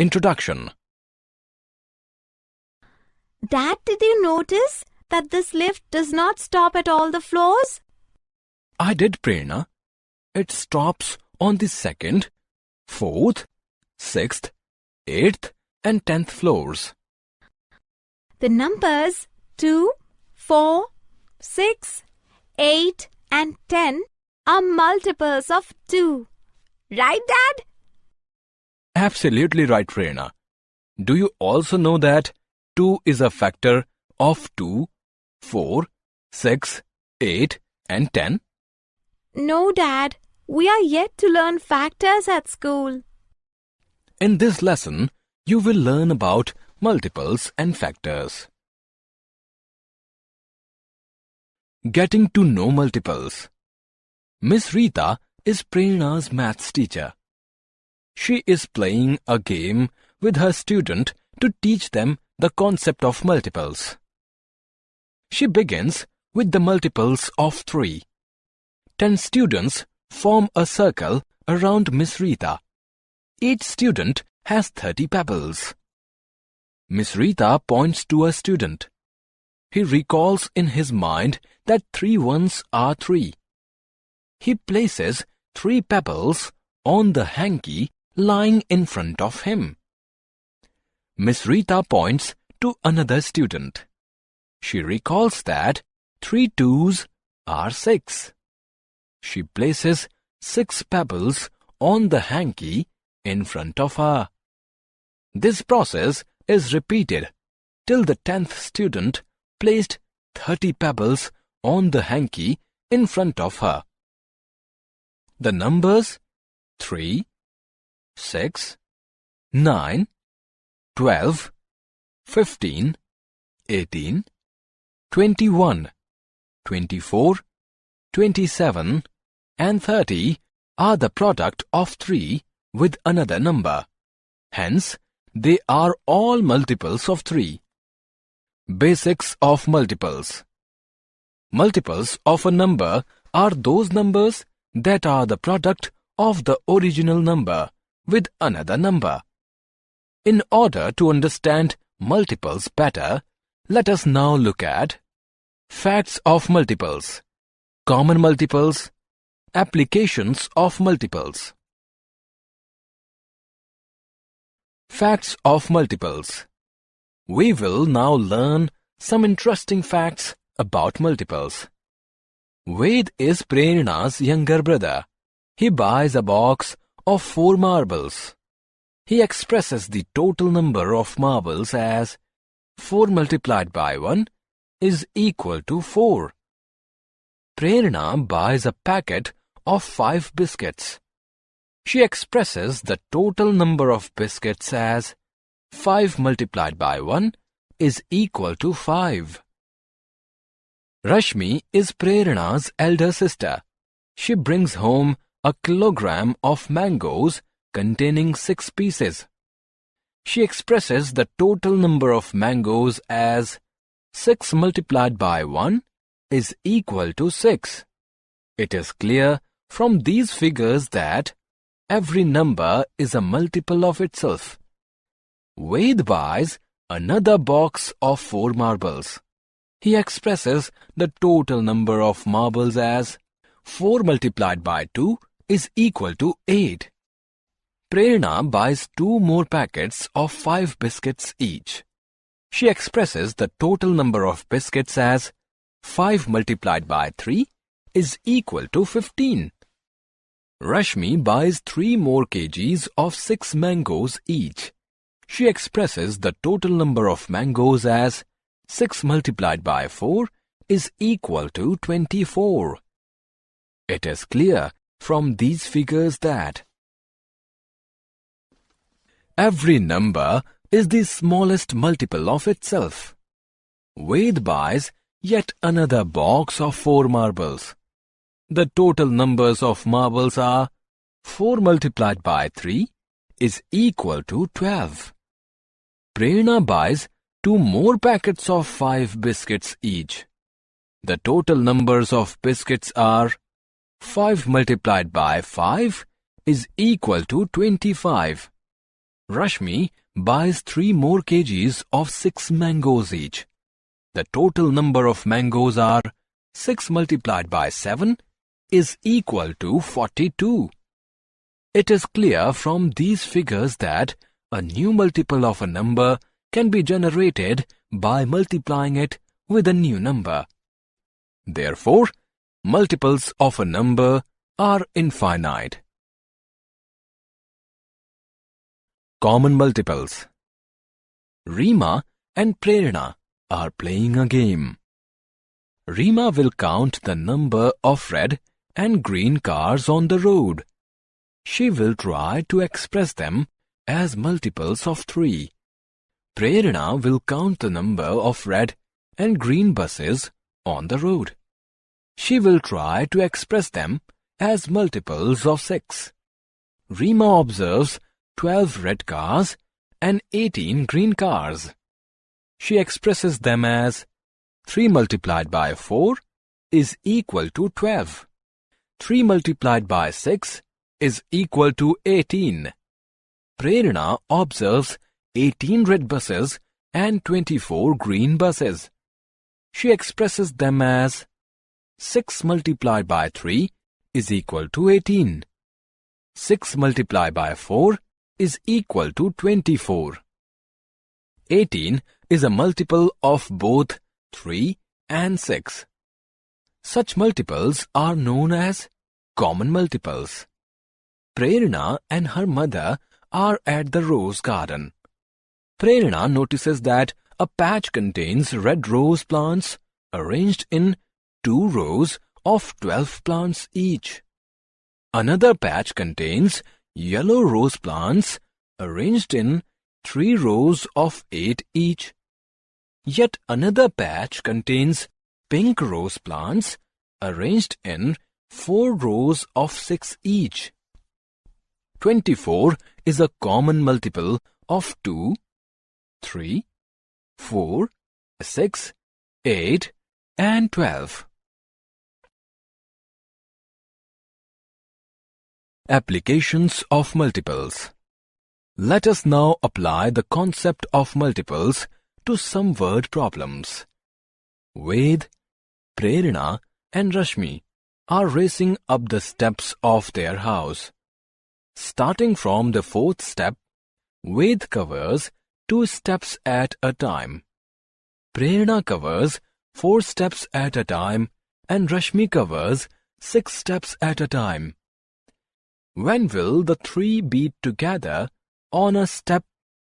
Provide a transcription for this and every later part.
Introduction. Dad, did you notice that this lift does not stop at all the floors? I did, Prerna. It stops on the 2nd, 4th, 6th, 8th and 10th floors. The numbers 2, 4, 6, 8 and 10 are multiples of 2. Right, Dad? Absolutely right, Prerna. Do you also know that 2 is a factor of 2, 4, 6, 8 and 10? No, Dad. We are yet to learn factors at school. In this lesson, you will learn about multiples and factors. Getting to know multiples. Miss Rita is Prerna's maths teacher. She is playing a game with her student to teach them the concept of multiples. She begins with the multiples of 3. 10 students form a circle around Miss Rita. Each student has 30 pebbles. Miss Rita points to a student. He recalls in his mind that 3 ones are 3. He places 3 pebbles on the hanky lying in front of him. Miss Rita points to another student. She recalls that 3 twos are 6. She places 6 pebbles on the hanky in front of her. This process is repeated till the 10th student placed 30 pebbles on the hanky in front of her. The numbers 3, 6, 9, 12, 15, 18, 21, 24, 27 and 30 are the product of 3 with another number. Hence, they are all multiples of 3. Basics of multiples. Multiples of a number are those numbers that are the product of the original number with another number. In order to understand multiples better, let us now look at facts of multiples, common multiples, applications of multiples. Facts of multiples. We will now learn some interesting facts about multiples. Ved is Prerna's younger brother. He buys a box of 4 marbles. He expresses the total number of marbles as 4 multiplied by 1 is equal to 4. Prerna buys a packet of 5 biscuits. She expresses the total number of biscuits as 5 multiplied by 1 is equal to 5. Rashmi is Prerna's elder sister. She brings home a kilogram of mangoes containing 6 pieces. She expresses the total number of mangoes as 6 multiplied by 1 is equal to 6. It is clear from these figures that every number is a multiple of itself. Ved buys another box of 4 marbles. He expresses the total number of marbles as 4 multiplied by 2 is equal to 8. Prerna buys 2 more packets of 5 biscuits each. She expresses the total number of biscuits as 5 multiplied by 3 is equal to 15. Rashmi buys 3 more kgs of 6 mangoes each. She expresses the total number of mangoes as 6 multiplied by 4 is equal to 24. It is clear from these figures that every number is the smallest multiple of itself. Ved buys yet another box of 4 marbles. The total numbers of marbles are 4 multiplied by 3 is equal to 12. Prerna buys 2 more packets of 5 biscuits each. The total numbers of biscuits are 5 multiplied by 5 is equal to 25. Rashmi buys 3 more kgs of 6 mangoes each. The total number of mangoes are 6 multiplied by 7 is equal to 42. It is clear from these figures that a new multiple of a number can be generated by multiplying it with a new number. Therefore, multiples of a number are infinite. Common multiples. Reema and Prerna are playing a game. Reema will count the number of red and green cars on the road. She will try to express them as multiples of 3. Prerna will count the number of red and green buses on the road. She will try to express them as multiples of 6. Reema observes 12 red cars and 18 green cars. She expresses them as 3 multiplied by 4 is equal to 12. 3 multiplied by 6 is equal to 18. Prerna observes 18 red buses and 24 green buses. She expresses them as 6 multiplied by 3 is equal to 18. 6 multiplied by 4 is equal to 24. 18 is a multiple of both 3 and 6. Such multiples are known as common multiples. Prerna and her mother are at the rose garden. Prerna notices that a patch contains red rose plants arranged in 2 rows of 12 plants each. Another patch contains yellow rose plants arranged in 3 rows of 8 each. Yet another patch contains pink rose plants arranged in 4 rows of 6 each. 24 is a common multiple of 2, 3, 4, 6, 8, and 12. Applications of multiples. Let us now apply the concept of multiples to some word problems. Ved, Prerna, and Rashmi are racing up the steps of their house. Starting from the 4th step, Ved covers 2 steps at a time. Prerna covers 4 steps at a time and Rashmi covers 6 steps at a time. When will the 3 be together on a step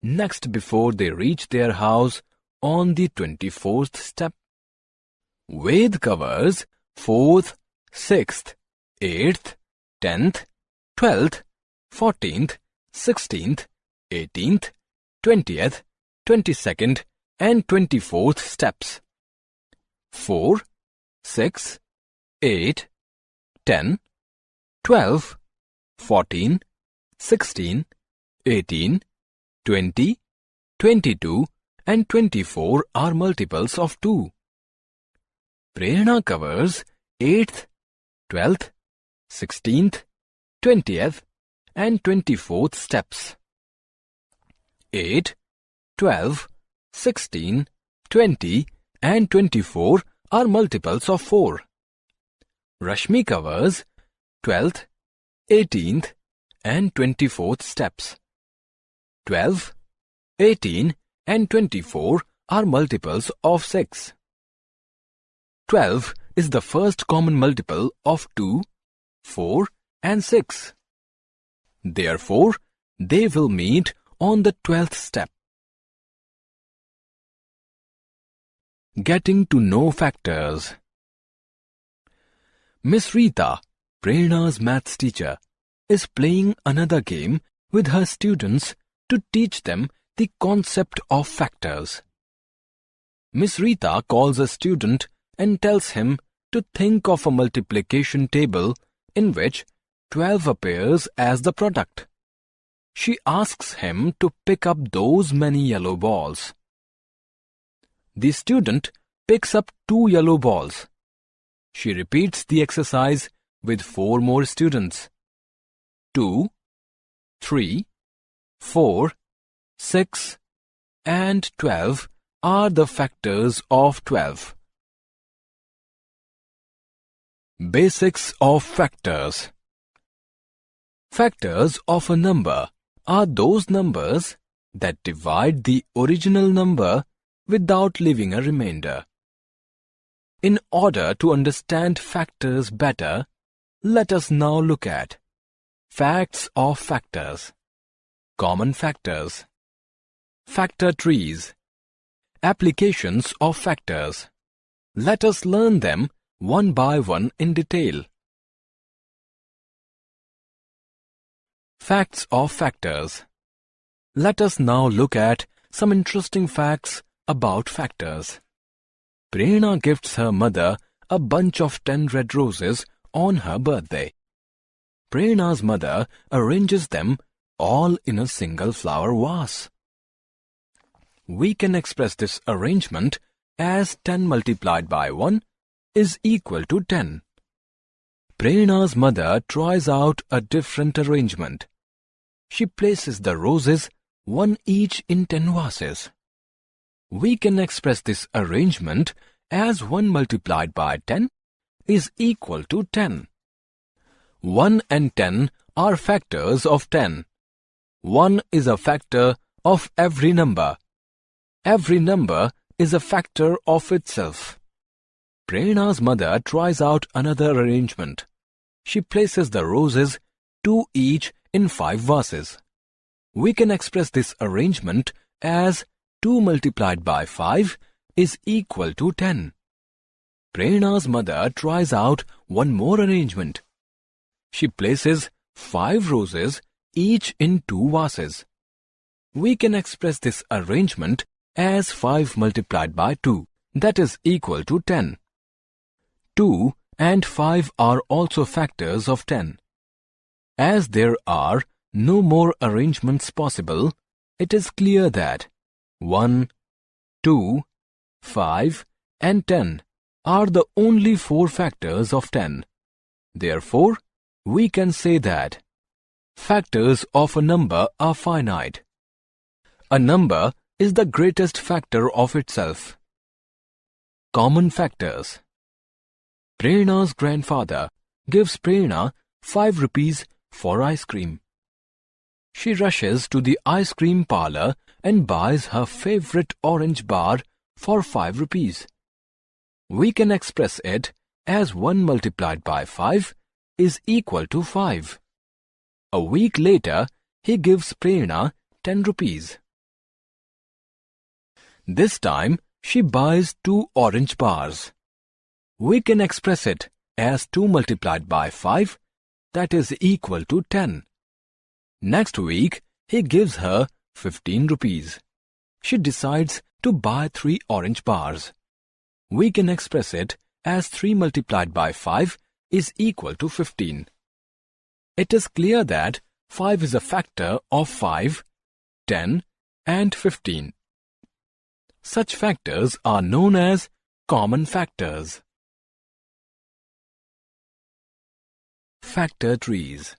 next before they reach their house on the 24th step? Ved covers 4th, 6th, 8th, 10th, 12th, 14th, 16th, 18th, 20th, 22nd, and 24th steps. 4, 6, 8, 10, 12, 14, 16, 18, 20, 22, and 24 are multiples of 2. Prerna covers 8th, 12th, 16th, 20th, and 24th steps. 8, 12, 16, 20, and 24 are multiples of 4. Rashmi covers 12th, 18th, and 24th steps. 12, 18, and 24 are multiples of 6. 12 is the first common multiple of 2, 4, and 6. Therefore, they will meet on the 12th step. Getting to know factors. Miss Rita, Prerna's maths teacher, is playing another game with her students to teach them the concept of factors. Miss Rita calls a student and tells him to think of a multiplication table in which 12 appears as the product. She asks him to pick up those many yellow balls. The student picks up 2 yellow balls. She repeats the exercise with 4 more students. 2, 3, 4, 6 and 12 are the factors of 12. Basics of factors. Factors of a number are those numbers that divide the original number without leaving a remainder. In order to understand factors better, let us now look at facts of factors, common factors, factor trees, applications of factors. Let us learn them one by one in detail. Facts of factors. Let us now look at some interesting facts about factors. Prerna gifts her mother a bunch of 10 red roses on her birthday. Prerna's mother arranges them all in a single flower vase. We can express this arrangement as 10 multiplied by 1 is equal to 10. Prerna's mother tries out a different arrangement. She places the roses one each in 10 vases. We can express this arrangement as 1 multiplied by 10 is equal to 10. 1 and 10 are factors of 10. 1 is a factor of every number. Every number is a factor of itself. Prerna's mother tries out another arrangement. She places the roses 2 each in 5 vases. We can express this arrangement as 2 multiplied by 5 is equal to 10. Prerna's mother tries out one more arrangement. She places 5 roses each in 2 vases. We can express this arrangement as 5 multiplied by 2, that is equal to 10. 2 and 5 are also factors of 10. As there are no more arrangements possible, it is clear that 1, 2, 5 and 10 are the only 4 factors of 10. Therefore, we can say that factors of a number are finite. A number is the greatest factor of itself. Common factors. Prerna's grandfather gives Prerna 5 rupees for ice cream. She rushes to the ice cream parlor and buys her favorite orange bar for 5 rupees. We can express it as 1 multiplied by 5 is equal to 5. A week later, he gives Prerna 10 rupees. This time, she buys 2 orange bars. We can express it as 2 multiplied by 5, that is equal to 10. Next week, he gives her 15 rupees. She decides to buy 3 orange bars. We can express it as 3 multiplied by 5 is equal to 15. It is clear that 5 is a factor of 5, 10 and 15. Such factors are known as common factors. Factor trees.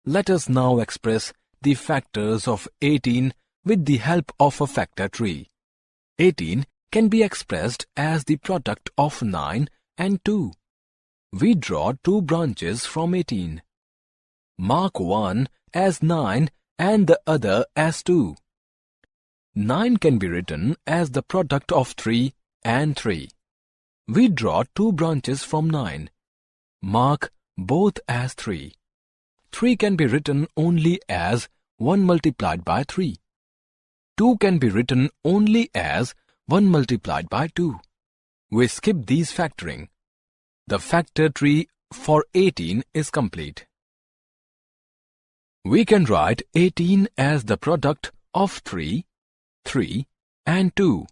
Let us now express the factors of 18 with the help of a factor tree. 18 can be expressed as the product of 9 and 2. We draw 2 branches from 18. Mark one as 9 and the other as 2. 9 can be written as the product of 3 and 3. We draw 2 branches from 9. Mark both as 3. 3 can be written only as 1 multiplied by 3. 2 can be written only as 1 multiplied by 2. We skip these factoring. The factor tree for 18 is complete. We can write 18 as the product of 3, 3 and 2.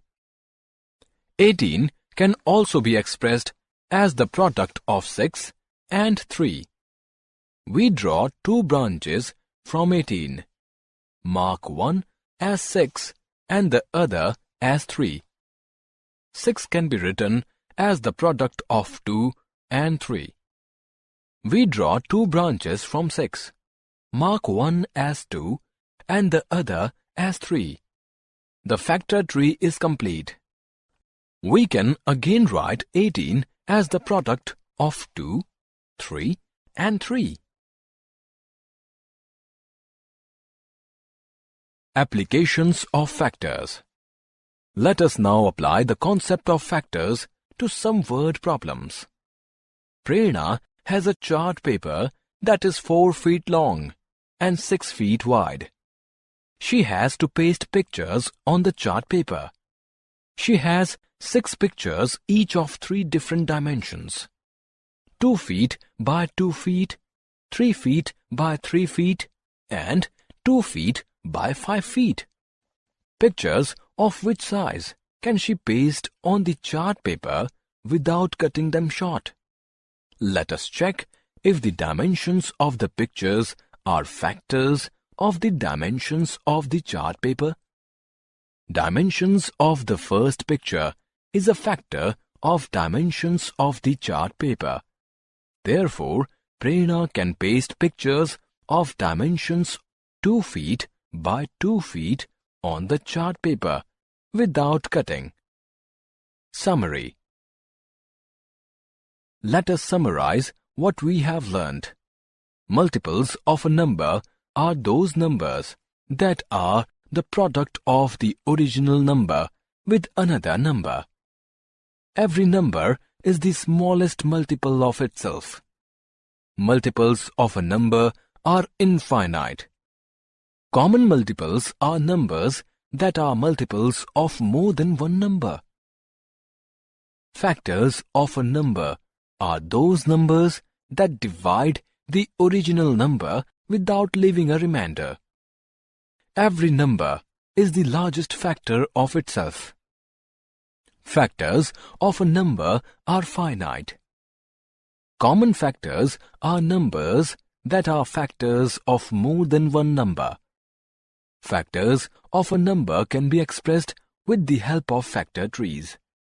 18 can also be expressed as the product of 6 and 3. We draw 2 branches from 18. Mark one as 6 and the other as 3. 6 can be written as the product of 2 and 3. We draw 2 branches from 6. Mark one as 2 and the other as 3. The factor tree is complete. We can again write 18 as the product of 2, 3 and 3. Applications of factors. Let us now apply the concept of factors to some word problems. Prerna has a chart paper that is 4 feet long and 6 feet wide. She has to paste pictures on the chart paper. She has 6 pictures, each of 3 different dimensions: 2 feet by 2 feet, 3 feet by 3 feet, and 2 feet by 5 feet. Pictures of which size can she paste on the chart paper without cutting them short? Let us check if the dimensions of the pictures are factors of the dimensions of the chart paper. Dimensions of the first picture is a factor of dimensions of the chart paper. Therefore, Prerna can paste pictures of dimensions 2 feet by 2 feet on the chart paper without cutting. Summary. Let us summarize what we have learnt. Multiples of a number are those numbers that are the product of the original number with another number. Every number is the smallest multiple of itself. Multiples of a number are infinite. Common multiples are numbers that are multiples of more than one number. Factors of a number are those numbers that divide the original number without leaving a remainder. Every number is the largest factor of itself. Factors of a number are finite. Common factors are numbers that are factors of more than one number. Factors of a number can be expressed with the help of factor trees.